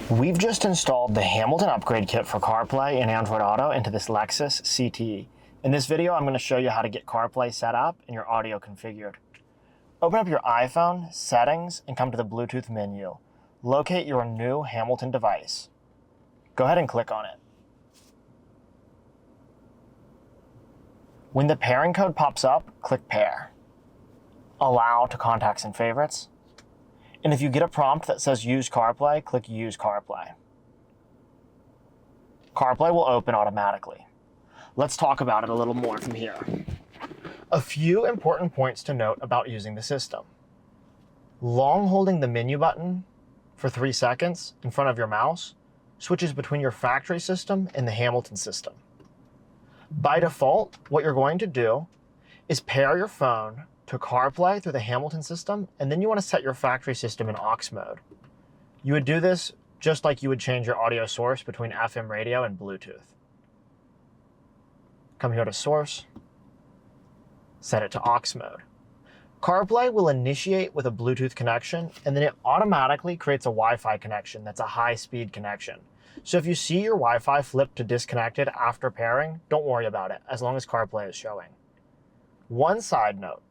We've just installed the Hamilton upgrade kit for CarPlay and Android Auto into this Lexus CT. In this video, I'm going to show you how to get CarPlay set up and your audio configured. Open up your iPhone, Settings, and come to the Bluetooth menu. Locate your new Hamilton device. Go ahead and click on it. When the pairing code pops up, click Pair. Allow to Contacts and Favorites. And if you get a prompt that says Use CarPlay, click Use CarPlay. CarPlay will open automatically. Let's talk about it a little more from here. A few important points to note about using the system. Long holding the menu button for 3 seconds in front of your mouse switches between your factory system and the Hamilton system. By default, what you're going to do is pair your phone to CarPlay through the Hamilton system, and then you want to set your factory system in aux mode. You would do this just like you would change your audio source between FM radio and Bluetooth. Come here to Source, set it to aux mode. CarPlay will initiate with a Bluetooth connection, and then it automatically creates a Wi-Fi connection that's a high-speed connection. So if you see your Wi-Fi flip to disconnected after pairing, don't worry about it, as long as CarPlay is showing. One side note,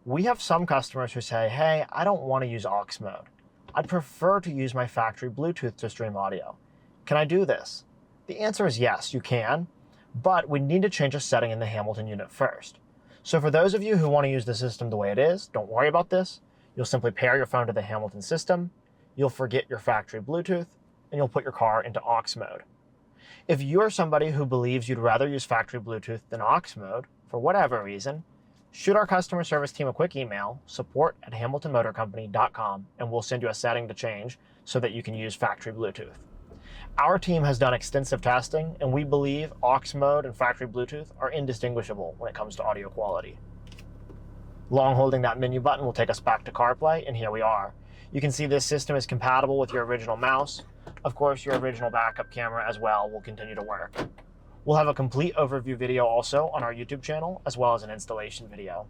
we have some customers who say, hey, I don't want to use aux mode. I'd prefer to use my factory Bluetooth to stream audio. Can I do this? The answer is yes, you can, but we need to change a setting in the Hamilton unit first. So for those of you who want to use the system the way it is, don't worry about this. You'll simply pair your phone to the Hamilton system, you'll forget your factory Bluetooth, and you'll put your car into aux mode. If you're somebody who believes you'd rather use factory Bluetooth than aux mode, for whatever reason, shoot our customer service team a quick email, support@hamiltonmotorcompany.com, and we'll send you a setting to change so that you can use factory Bluetooth. Our team has done extensive testing, and we believe aux mode and factory Bluetooth are indistinguishable when it comes to audio quality. Long holding that menu button will take us back to CarPlay, and here we are. You can see this system is compatible with your original mouse. Of course, your original backup camera as well will continue to work. We'll have a complete overview video also on our YouTube channel, as well as an installation video.